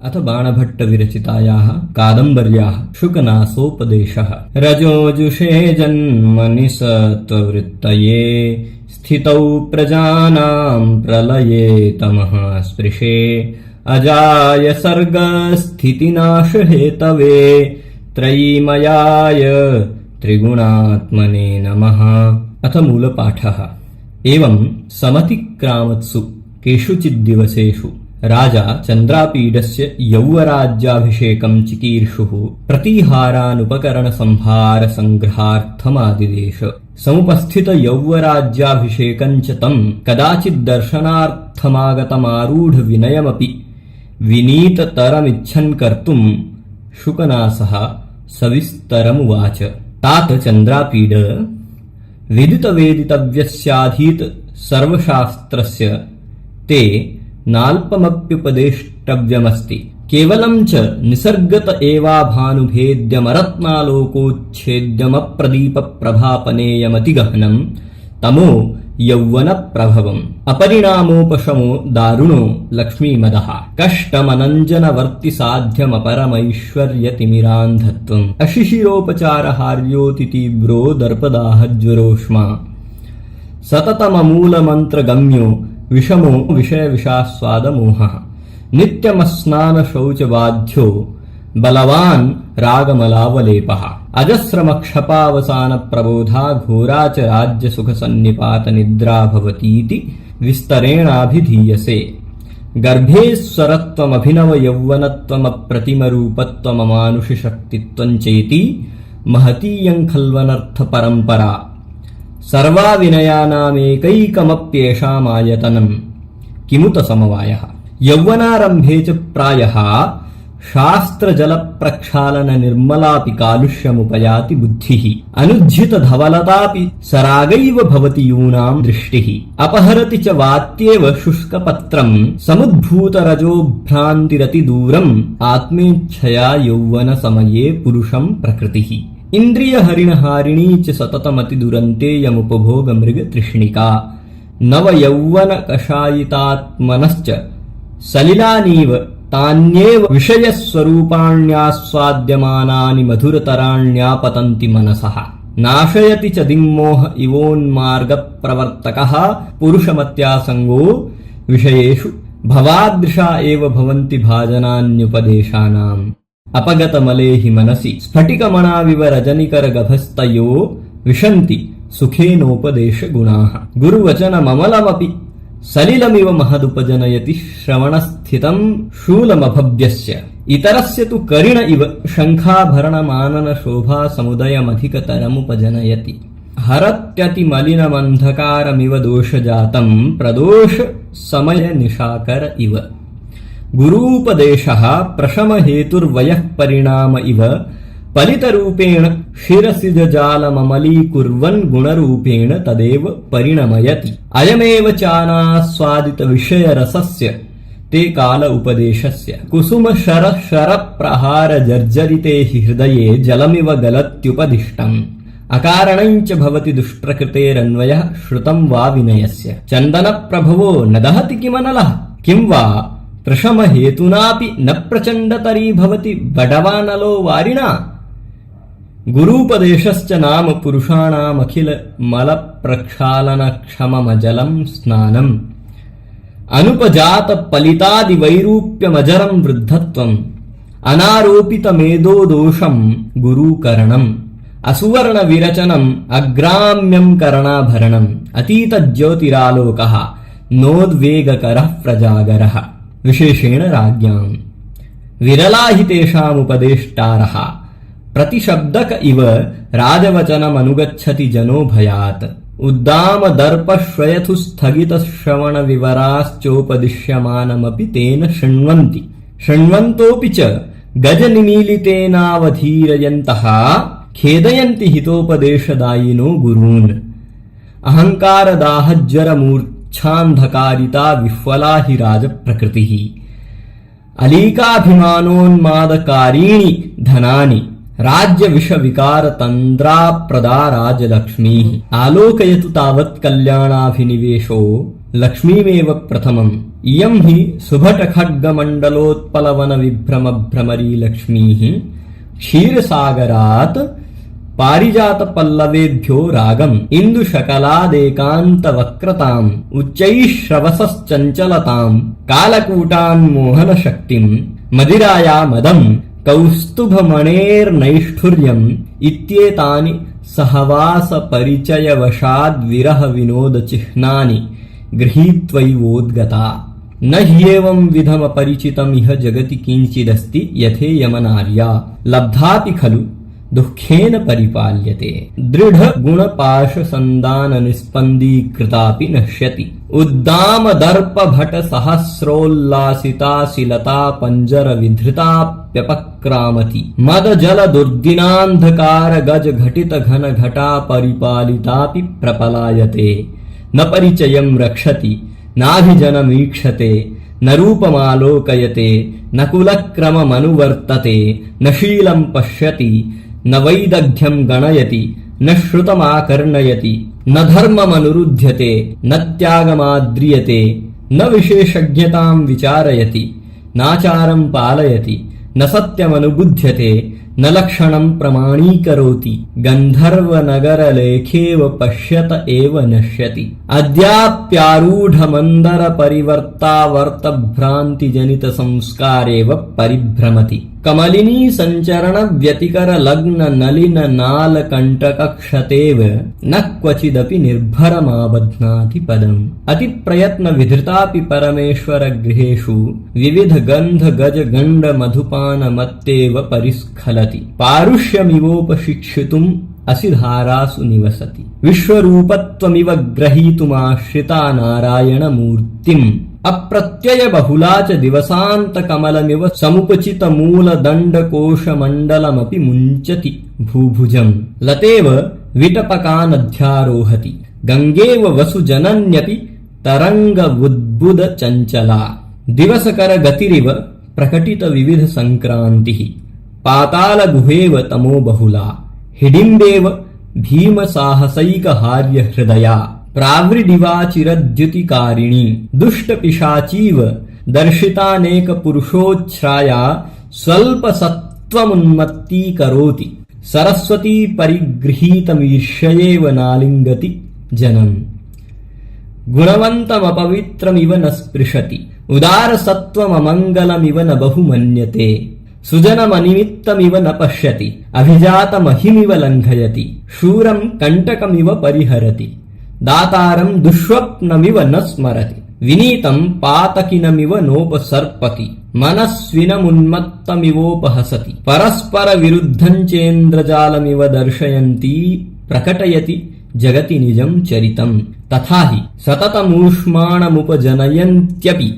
अथ बाणभट्टविरचितायाः कादम्बर्याः शुकनासोपदेशः। रजोजुषे जन्मनि सत्त्ववृत्तये स्थितौ प्रजानां प्रलये तमः स्पृशे अजाय सर्गस्थितिनाशहेतवे त्रयीमयाय त्रिगुणात्मने नमः। अथ मूलपाठः। एवं समतिक्रामत्सु केषुचिद्दिवसेषु राजा चन्द्रापीडस्य यौवराज्याभिषेकं चिकीर्षुः प्रतीहारानुपकरणसंहारसंग्रहार्थमादिदेश। समुपस्थित यौवराज्याभिषेकं च तं कदाचिद्दर्शनार्थमागतमारूढ विनयमपि विनीततरमिच्छन् कर्तुं शुकनासः सविस्तरमुवाच। तात चन्द्रापीड विदितवेदितव्यस्याधीत सर्वशास्त्रस्य ते नाल्पमप्युपदेष्टव्यमस्ति। केवलं च निसर्गत एवाभानुभेद्यमरत्नालोकोच्छेद्यमप्रदीपप्रभापनेयमतिगहनं तमो यौवनप्रभवम् अपरिणामोपशमो दारुणो लक्ष्मीमदः कष्टमनञ्जनवर्तिसाध्यमपरमैश्वर्यतिमिरान्धत्वम् अशिशिरोपचारहार्योऽतितीव्रो दर्पदाहज्वरोष्मा सततममूलमन्त्रगम्यो विषमो विषयविषास्वादमोहः नित्यमस्नानशौचबाध्यो बलवान् रागमलावलेपः अजस्रमक्षपावसानप्रबोधा घोरा च राज्यसुखसन्निपातनिद्रा भवतीति विस्तरेणाभिधीयसे। गर्भेश्वरत्वमभिनवयौवनत्वमप्रतिमरूपत्वममानुषिशक्तित्वञ्चेति महतीयं खल्वनर्थपरम्परा सर्वा विनयानामेकैकमप्येषामायतनम् किमुत समवायः। यौवनारम्भे च प्रायः शास्त्रजलप्रक्षालननिर्मलापि कालुष्यमुपयाति बुद्धिः अनुज्झितधवलतापि सरागैव भवति यूनां दृष्टिः अपहरति च वात्येव शुष्कपत्रम् समुद्भूतरजोभ्रान्तिरतिदूरम् आत्मेच्छया यौवनसमये पुरुषं प्रकृतिः इन्द्रियहरिणहारिणी च सततमतिदुरन्तेयमुपभोगमृगतृष्णिका नवयौवनकषायितात्मनश्च सलिलानीव तान्येव विषयस्वरूपाण्यास्वाद्यमानानि मधुरतराण्यापतन्ति मनसः नाशयति च दिङ्मोह इवोन्मार्गप्रवर्तकः पुरुषमत्यासङ्गो विषयेषु भवादृशा एव भवन्ति भाजनान्युपदेशानाम् अपगतमलेहि मनसि स्फटिकमणाविव रजनिकरगभस्तयो विशन्ति सुखेनोपदेशगुणाः गुरुवचनममलमपि सलिलमिव महदुपजनयति श्रवणस्थितं शूलमभव्यस्य इतरस्य तु करिण इव शङ्खाभरणमाननशोभासमुदयमधिकतरमुपजनयति हरत्यतिमलिनमन्धकारमिव दोषजातं प्रदोष समयनिशाकर इव गुरूपदेशः प्रशमहेतुर्वयः परिणाम इव पलितरूपेण शिरसिजजालममलीकुर्वन् गुणरूपेण तदेव परिणमयति अयमेव चानास्वादितविषयरसस्य ते काल उपदेशस्य कुसुमशरप्रहारजर्जरिते हि हृदये जलमिव गलत्युपदिष्टम् अकारणं च भवति दुष्प्रकृतेरन्वयः श्रुतं वा विनयस्य चन्दनप्रभवो न दहति किमनलः किं वा प्रशमहेतुनापि न प्रचण्डतरी भवति बडवानलो वारिणा गुरूपदेशश्च नाम पुरुषाणामखिल मलप्रक्षालनक्षममजलं स्नानम् अनुपजातपलितादिवैरूप्यमजरं वृद्धत्वम् अनारोपितमेधो दोषं गुरूकरणम् असुवर्णविरचनम् अग्राम्यं करणाभरणम् अतीतज्योतिरालोकः नोद्वेगकरः प्रजागरः विशेषेण राज्ञाम् विरला हि तेषामुपदेष्टारः प्रतिशब्दक इव राजवचनमनुगच्छति जनो भयात् उद्दामदर्पश्रयथुस्थगितश्रवणविवराश्चोपदिश्यमानमपि तेन शृण्वन्ति शृण्वन्तोऽपि च गजनिमीलितेनावधीरयन्तः खेदयन्ति हितोपदेशदायिनो गुरून् अहङ्कारदाहज्वरमूर्च्छान्धकारिता विह्वला हि राजप्रकृतिः अलीकाभिमानोन्मादकारीणि धनानि राज्यविषविकारतन्द्राप्रदा राजलक्ष्मीः आलोकयतु तावत् कल्याणाभिनिवेशो लक्ष्मीमेव प्रथमम् इयं हि सुभटखड्गमण्डलोत्पलवनविभ्रमभ्रमरी लक्ष्मीः क्षीरसागरात् पारिजातपल्लवेभ्यो रागम् इन्दुशकलादेकान्तवक्रताम् उच्चैश्रवसश्चञ्चलताम् कालकूटान्मोहनशक्तिम् मदिराया मदम् कौस्तुभमणेर्नैष्ठुर्यम् इत्येतानि सहवासपरिचयवशाद्विरहविनोदचिह्नानि गृहीत्वैवोद्गता। न ह्येवं विधमपरिचितम् इह जगति किञ्चिदस्ति यथेयमनार्या लब्धापि खलु दुःखेन परिपाल्यते। दृढगुणपाशसन्दाननिस्पन्दीकृतापि नश्यति उद्दामदर्पभटसहस्रोल्लासिताशिलता पञ्जरविधृताप्यपक्रामति मदजलदुर्दिनान्धकारगजघटितघनघटा परिपालितापि प्रपलायते। न परिचयं रक्षति नाभिजनमीक्षते न रूपमालोकयते न कुलक्रममनुवर्तते न शीलं पश्यति न वैदग्ध्यं गणयति न श्रुतमाकर्णयति न धर्ममनुरुध्यते न त्यागमाद्रियते न विशेषज्ञतां विचारयति नाचारं पालयति न सत्यमनुबुध्यते न लक्षणं प्रमाणीकरोति गन्धर्वनगरलेखेव पश्यत एव नश्यति। अद्याप्यारूढमन्दरपरिवर्तावर्तभ्रान्तिजनितसंस्कारेव परिभ्रमति कमलिनी सञ्चरणव्यतिकरलग्ननलिननालकण्टकक्षतेव न क्वचिदपि निर्भरमाबध्नाति पदम्। अतिप्रयत्नविधृतापि परमेश्वरगृहेषु विविधगन्धगजगण्डमधुपानमत्तेव परिस्खलति पारुष्यमिवोपशिक्षितुम् असिधारासु निवसति। विश्वरूपत्वमिव ग्रहीतुमाश्रिता नारायणमूर्तिम् अप्रत्ययबहुला च दिवसान्तकमलमिव समुपचितमूलदण्डकोशमण्डलमपि मुञ्चति भूभुजम् लतेव विटपकानध्यारोहति गङ्गेव वसुजनन्यपि तरङ्गवुद्बुधचञ्चला दिवसकरगतिरिव प्रकटितविविधसङ्क्रान्तिः पातालगुहेव तमोबहुला हिडिम्बेव भीमसाहसैकहार्यहृदया प्रावृडिवाचिरद्युतिकारिणी दुष्टपिशाचीव दर्शितानेकपुरुषोच्छ्राया स्वल्पसत्त्वमुन्मत्तीकरोति सरस्वती परिगृहीतमीर्ष्ययेव नालिङ्गति जनम् गुणवन्तमपवित्रमिव न स्पृशति उदारसत्त्वममङ्गलमिव न बहु मन्यते सुजनमनिमित्तमिव न पश्यति अभिजातमहिमिव लङ्घयति शूरं कण्टकमिव परिहरति दातारं दुःस्वप्नमिव न स्मरति विनीतं पातकिनमिव नोपसर्पति मनस्विनमुन्मत्तमिवोपहसति परस्परविरुद्धं चेन्द्रजालमिव दर्शयन्ती प्रकटयति जगति निजं चरितम् तथा हि सततमूष्माणमुपजनयन्त्यपि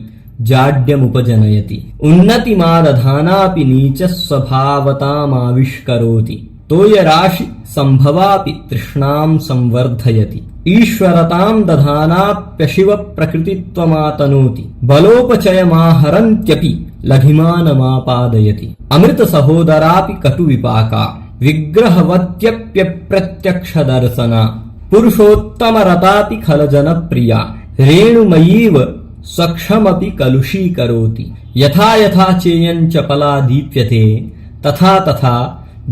जाड्यमुपजनयति उन्नतिमादधानापि नीचः स्वभावतामाविष्करोति तोयराशि सम्भवापि तृष्णां संवर्धयति ईश्वरतां दधानाप्यशिव प्रकृतित्वमातनोति बलोपचयमाहरन्त्यपि लघिमानमापादयति अमृतसहोदरापि कटुविपाका विग्रहवत्यप्यप्रत्यक्षदर्शना पुरुषोत्तमरतापि खलजनप्रिया रेणुमयीव स्वक्षमपि कलुषीकरोति यथा यथा चेयं चपला दीप्यते तथा तथा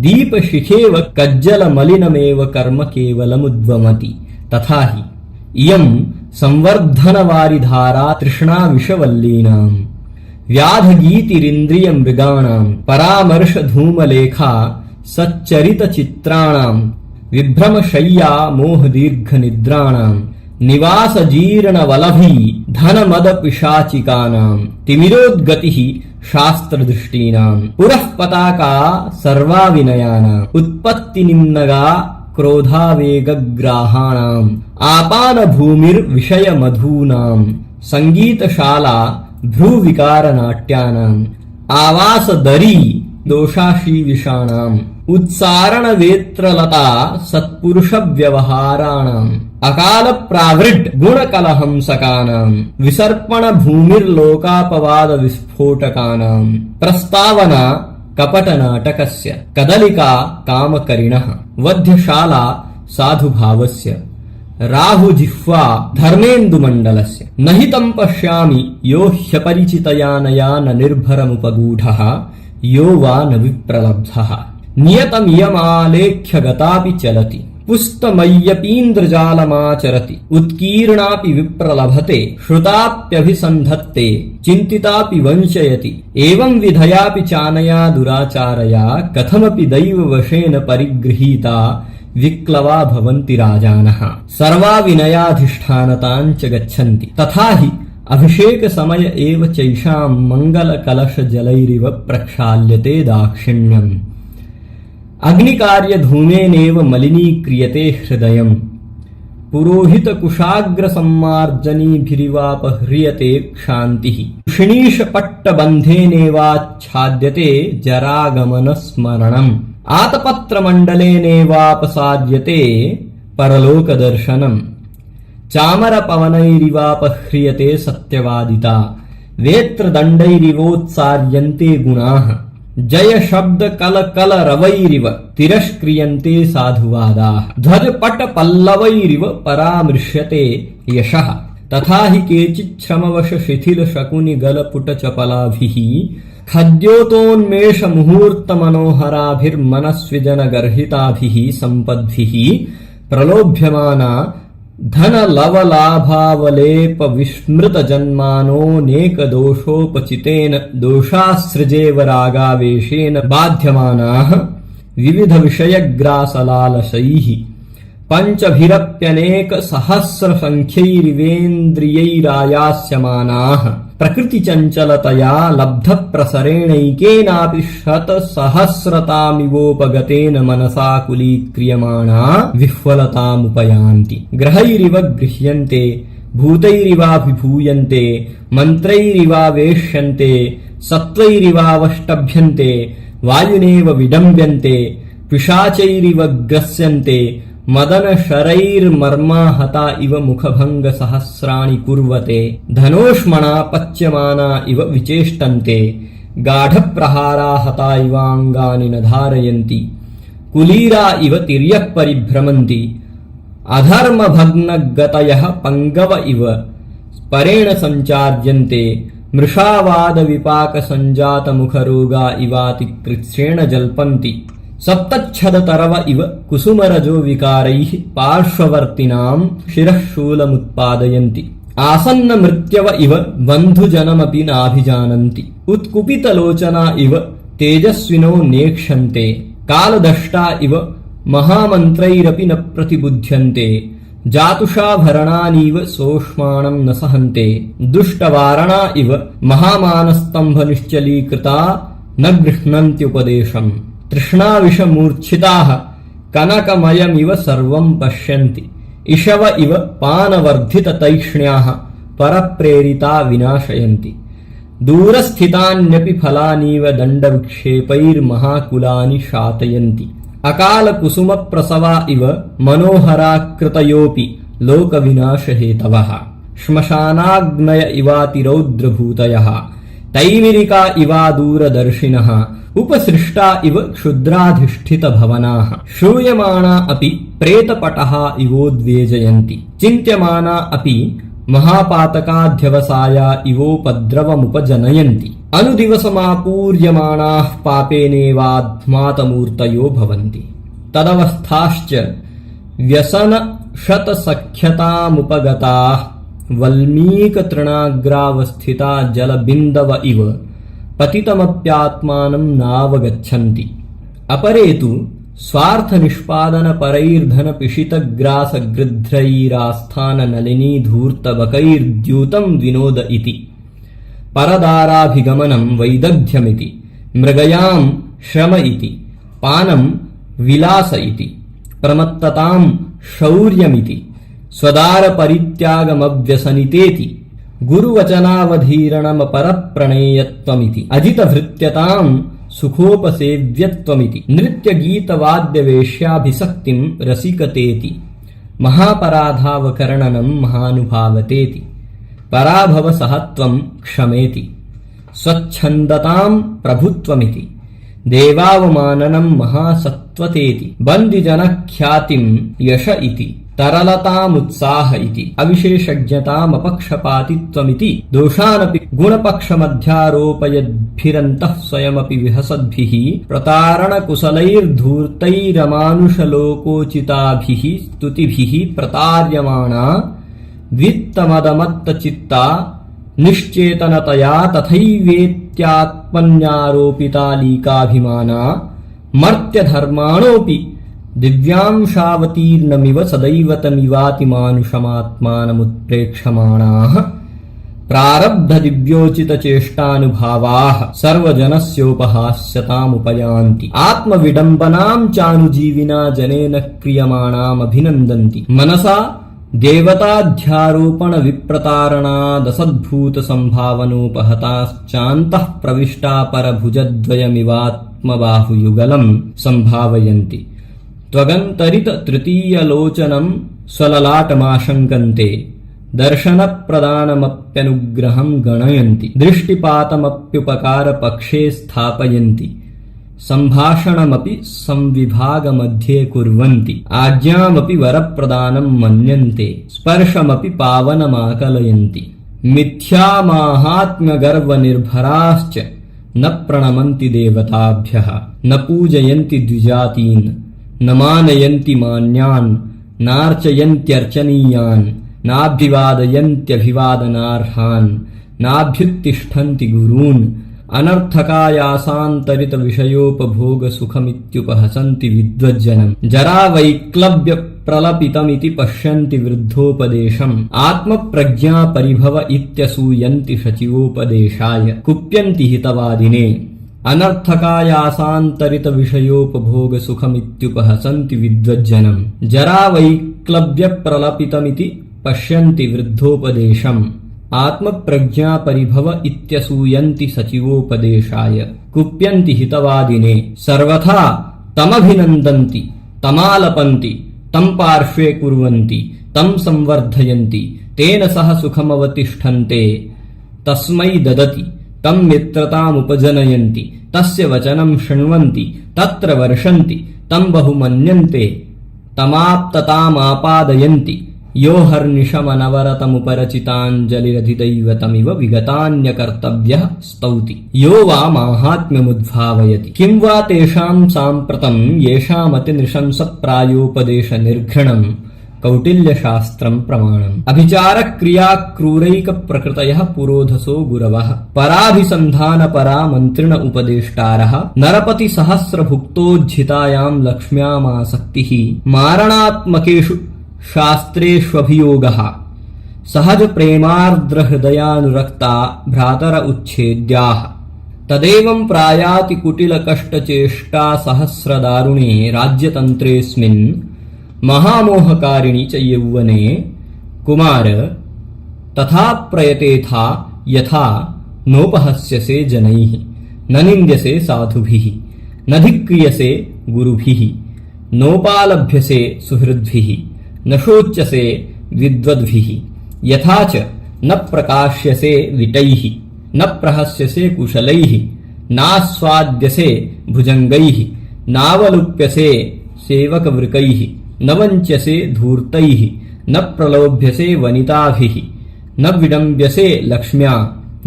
दीपशिखेव कज्जलमलिनमेव कर्म केवलमुद्वमति तथा हि इयं संवर्धनवारिधारा तृष्णाविषवल्लीनाम् व्याधगीतिरिन्द्रियमृगाणाम् परामर्शधूमलेखा सच्चरितचित्राणाम् विभ्रमशय्या मोहदीर्घनिद्राणाम् निवासजीर्णवलभी धनमदपिशाचिकानाम् तिमिरोद्गतिः शास्त्रदृष्टीनाम् पुरः पताका सर्वाविनयानाम् उत्पत्तिनिम्नगा क्रोधावेगग्राहाणाम् आपानभूमिर्विषयमधूनाम् सङ्गीतशाला भ्रूविकारनाट्यानाम् आवासदरी दोषाशीविषाणाम् उत्सारणवेत्रलता सत्पुरुषव्यवहाराणाम् अकालप्रावृड् गुणकलहंसकानाम् विसर्पणभूमिर्लोकापवादविस्फोटकानाम् प्रस्तावना कपटनाटकस्य कदलिका कामकरिणः वध्यशाला साधुभावस्य राहुजिह्वा धर्मेन्दुमण्डलस्य न हि तं पश्यामि यो ह्यपरिचितयानया न निर्भरमुपगूढः यो वा न विप्रलब्धः नियतमियमालेख्य गतापि चलति पुस्तमय्यपीन्द्रजालमाचरति उत्कीर्णापि विप्रलभते श्रुताप्यभिसन्धत्ते चिन्तितापि वंशयति एवं विधयापि चानया दुराचारया कथमपि दैववशेन परिगृहीता विक्लवा भवन्ति राजानः सर्वा विनयाधिष्ठानतां च गच्छन्ति तथा हि अभिषेक समय एव चैषां मङ्गलकलश जलैरिव प्रक्षाल्यते दाक्षिण्यम् अग्निकार्य धूमेनेव मलिनीक्रियते हृदयम् पुरोहित कुशाग्र सम्मार्जनीभिरिवापह्रियते क्षान्तिः क्षिणीशपट्टबन्धेनेवाच्छाद्यते जरागमन स्मरणम् आतपत्रमण्डलेनेवापसार्यते परलोकदर्शनम् चामरपवनैरिवापह्रियते सत्यवादिता वेत्रदण्डैरिवोत्सार्यन्ते गुणाः जय शब्द कल कल रवैरिव तिरस्क्रियन्ते साधुवादाः ध्वज पट पल्लवैरिव परामृश्यते यशः तथा हि केचित् श्रमवश शिथिल शकुनि गलपुट चपलाभिः खद्योतोन्मेष मुहूर्त मनोहराभिर्मनस्विजन गर्हिताभिः सम्पद्भिः प्रलोभ्यमाना धन लवलाभावलेप विस्मृत जन्मानोनेक दोषोपचितेन दोषासृजेव रागावेशेन बाध्यमानाः विविध विषयग्रासलालसैः पञ्चभिरप्यनेक सहस्र संख्यैरिवेन्द्रियैरायास्यमानाः प्रकृति चञ्चलतया लब्ध प्रसरेणैकेनापि शतसहस्रतामिवोपगतेन मनसा कुलीक्रियमाणा विह्वलतामुपयान्ति ग्रहैरिव गृह्यन्ते भूतैरिवाभिभूयन्ते मन्त्रैरिवावेश्यन्ते सत्त्वैरिवावष्टभ्यन्ते वायुनेव विडम्ब्यन्ते पिशाचैरिव ग्रस्यन्ते मदन शरैर्मर्माहता इव मुखभंग सहस्राणि कुर्वते धनोष्मणा पच्यमाना इव विचेष्टन्ते गाढप्रहारा हता इवांगानि न धारयन्ति कुलीरा इव तिर्यक् परिभ्रमन्ति अधर्मभग्नगतयः पंगव इव परेण सञ्चार्यन्ते मृषावाद विपाक संजात मुखरोगा इवातिकृत्स्येण जल्पन्ति सप्तच्छदतरव इव कुसुमरजो विकारैः पार्श्ववर्तिनां शिरःशूलमुत्पादयन्ति आसन्न मृत्यव इव बन्धुजनमपि नाभिजानन्ति उत्कुपितलोचना इव तेजस्विनो नेक्ष्यन्ते कालदष्टा इव महामन्त्रैरपि न प्रतिबुध्यन्ते जातुषाभरणानीव सोष्माणं न सहन्ते दुष्टवारणा इव महामानस्तम्भनिश्चलीकृता न गृह्णन्त्युपदेशम् तृष्णाविषमूर्च्छिताः कनकमयमिव सर्वं पश्यन्ति इषव इव पानवर्धिततैक्ष्ण्याः परप्रेरिता विनाशयन्ति दूरस्थितान्यपि फलानीव दण्डविक्षेपैर्महाकुलानि शातयन्ति अकालकुसुमप्रसवा इव मनोहराकृतयोऽपि लोकविनाशहेतवः श्मशानाग्नय इवातिरौद्रभूतयः तैमिरिका इवादूरदर्शिनः उपसृष्टा इव क्षुद्राधिष्ठितभवनाः श्रूयमाणा अपि प्रेतपटः इवोद्वेजयन्ति चिन्त्यमाना अपि महापातकाध्यवसाया इवोपद्रवमुपजनयन्ति अनुदिवसमापूर्यमाणाः पापेनेवाध्मातमूर्तयो भवन्ति तदवस्थाश्च व्यसनशतसख्यतामुपगताः वल्मीकतृणाग्रावस्थिता जलबिन्दव इव पतितमप्यात्मानं नावगच्छन्ति अपरे तु स्वार्थनिष्पादनपरैर्धनपिशितग्रासगृध्रैरास्थाननलिनीधूर्तबकैर्द्यूतं विनोद इति परदाराभिगमनं वैदग्ध्यमिति मृगयां श्रम इति पानं विलास इति प्रमत्ततां शौर्यमिति स्वदारपरित्यागमव्यसनितेति गुरुवचनावधीरणमपरप्रणेयत्वमिति अजितभृत्यतां सुखोपसेव्यत्वमिति नृत्यगीतवाद्यवेश्याभिसक्तिं रसिकतेति महापराधावकर्णनं महानुभावतेति पराभवसहत्वं क्षमेति स्वच्छन्दतां प्रभुत्वमिति देवावमाननं महासत्त्वतेति बन्दिजनख्यातिं यश इति तरलतामुत्साह इति अविशेषज्ञतामपक्षपातित्वमिति दोषानपि गुणपक्षमध्यारोपयद्भिरन्तः स्वयमपि विहसद्भिः प्रतारणकुशलैर्धूर्तैरमानुषलोकोचिताभिः स्तुतिभिः प्रतार्यमाणा द्वित्तमदमत्तचित्ता निश्चेतनतया तथैवेत्यात्मन्यारोपितालीकाभिमाना मर्त्यधर्माणोऽपि दिव्यांशावतीर्णमिव सदैव तमिवातिमानुषमात्मानमुत्प्रेक्षमाणाः प्रारब्धदिव्योचितचेष्टानुभावाः सर्वजनस्योपहास्यतामुपयान्ति आत्मविडम्बनां चानुजीविना जनेन क्रियमाणामभिनन्दन्ति मनसा देवताध्यारोपण विप्रतारणादसद्भूतसंभावनोपहताश्चान्तः प्रविष्टा परभुजद्वयमिवात्मबाहुयुगलं सम्भावयन्ति त्वगन्तरित तृतीयलोचनं स्वललाटमाशङ्कन्ते दर्शनप्रदानमप्यनुग्रहं गणयन्ति दृष्टिपातमप्युपकारपक्षे स्थापयन्ति सम्भाषणमपि संविभागमध्ये कुर्वन्ति आज्ञामपि वरप्रदानं मन्यन्ते स्पर्शमपि पावनमाकलयन्ति मिथ्यामाहात्म्यगर्वनिर्भराश्च न प्रणमन्ति देवताभ्यः न पूजयन्ति द्विजातीन् न मानयन्ति मान्यान् नार्चयन्त्यर्चनीयान् नाभिवादयन्त्यभिवादनार्हान् नाभ्युत्तिष्ठन्ति गुरून् अनर्थकायासान्तरितविषयोपभोगसुखमित्युपहसन्ति विद्वज्जनम् जरावैक्लव्यप्रलपितमिति पश्यन्ति वृद्धोपदेशम् आत्मप्रज्ञापरिभव इत्यसूयन्ति शचीवोपदेशाय कुप्यन्ति हितवादिने अनर्थकायासान्तरितविषयोपभोगसुखमित्युपहसन्ति विद्वज्जनम् जरावैक्लव्यप्रलपितमिति पश्यन्ति वृद्धोपदेशम् आत्मप्रज्ञापरिभव इत्यसूयन्ति सचिवोपदेशाय कुप्यन्ति हितवादिने सर्वथा तमभिनन्दन्ति तमालपन्ति तं पार्श्वे कुर्वन्ति तं संवर्धयन्ति तेन सह सुखमवतिष्ठन्ते तस्मै ददति तं मित्रतामुपजनयन्ति तस्य वचनं शृण्वन्ति तत्र वर्षन्ति तं बहुमन्यन्ते तमाप्ततामापादयन्ति यो हर्निशमनवरतमुपरचिताञ्जलिरधिदैवतमिव विगतान्यकर्तव्यः स्तौति यो वा माहात्म्यमुद्भावयति किं वा तेषां साम्प्रतं येषामतिनृशंसप्रायोपदेशनिर्घृणम् कौटिल्यशास्त्रं प्रमाणम् अभिचारक्रियाक्रूरैकप्रकृतयः पुरोधसो गुरवः पराभिसन्धानपरा मन्त्रिण उपदेष्टारः नरपतिसहस्रभुक्तोज्झितायां लक्ष्म्यामासक्तिः मारणात्मकेषु शास्त्रेष्वभियोगः सहज प्रेमार्द्रहृदयानुरक्ता भ्रातर उच्छेद्याः तदेवं प्रायाति कुटिलकष्टचेष्टा सहस्रदारुणे राज्यतन्त्रेऽस्मिन् महामोहकारिणि च यौवने कुमार तथा प्रयतेथा यथा नोपहस्यसे जनैः न निन्द्यसे साधुभिः न धिक्रियसे गुरुभिः नोपालभ्यसे सुहृद्भिः न शोच्यसे विद्वद्भिः यथा च न प्रकाश्यसे विटैः न प्रहस्यसे कुशलैः नास्वाद्यसे भुजङ्गैः नावलुप्यसे सेवकवृकैः न वञ्च्यसे धूर्तैः न प्रलोभ्यसे वनिताभिः न विडम्ब्यसे लक्ष्म्या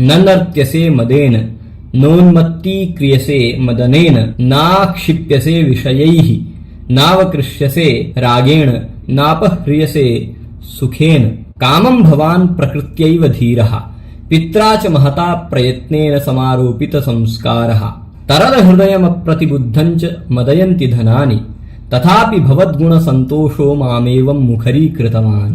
न नर्त्यसे मदेन नोन्मत्तीक्रियसे मदनेन नाक्षिप्यसे विषयैः नावकृष्यसे रागेण नापह्रियसे सुखेन कामं भवान् प्रकृत्यैव धीरः पित्रा च महता प्रयत्नेन समारोपितसंस्कारः तरलहृदयमप्रतिबुद्धं च मदयन्ति धनानि तथापि भवद्गुणसन्तोषो मामेवं मुखरीकृतवान्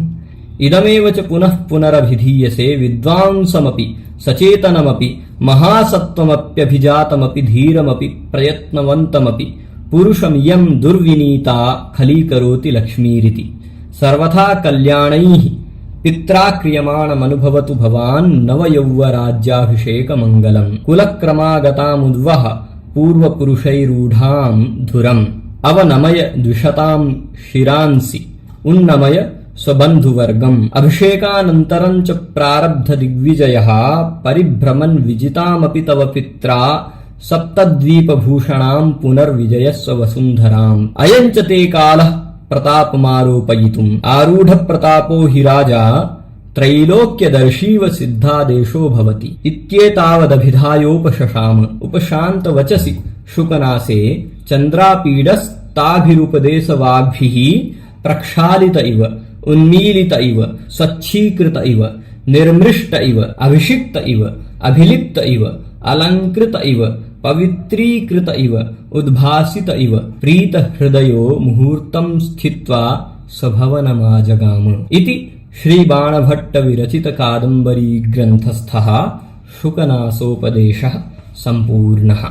इदमेव च पुनः पुनरभिधीयसे विद्वांसमपि सचेतनमपि महासत्त्वमप्यभिजातमपि धीरमपि प्रयत्नवन्तमपि पुरुषमियं दुर्विनीता खलीकरोति लक्ष्मीरिति सर्वथा कल्याणैः पित्रा क्रियमाणमनुभवतु भवान् नवयौवराज्याभिषेकमङ्गलम् कुलक्रमागतामुद्वह पूर्वपुरुषैरूढां धुरम् अवनमय द्विषतां शिरांसि उन्नमय स्वबन्धुवर्गम् अभिषेकानन्तरं च प्रारब्धदिग्विजयः परिभ्रमन् विजितामपि तव पित्रा सप्तद्वीपभूषणां पुनर्विजयस्व वसुन्धराम् अयं च ते कालः प्रतापमारोपयितुम् आरूढप्रतापो हि राजा त्रैलोक्यदर्शीव सिद्धादेशो भवति इत्येतावदभिधायोपशशाम उपशान्तवचसि शुकनासे चन्द्रापीडस्ताभिरुपदेशवाग्भिः प्रक्षालित इव उन्मीलित इव स्वच्छीकृत इव निर्मृष्ट इव अभिषिक्त इव अभिलिप्त इव अलङ्कृत इव पवित्रीकृत इव उद्भासित इव प्रीत हृदयो मुहूर्तं स्थित्वा स्वभवनमाजगाम इति श्रीबाणभट्ट विरचित कादम्बरी ग्रन्थस्थः शुकनासोपदेशः सम्पूर्णः।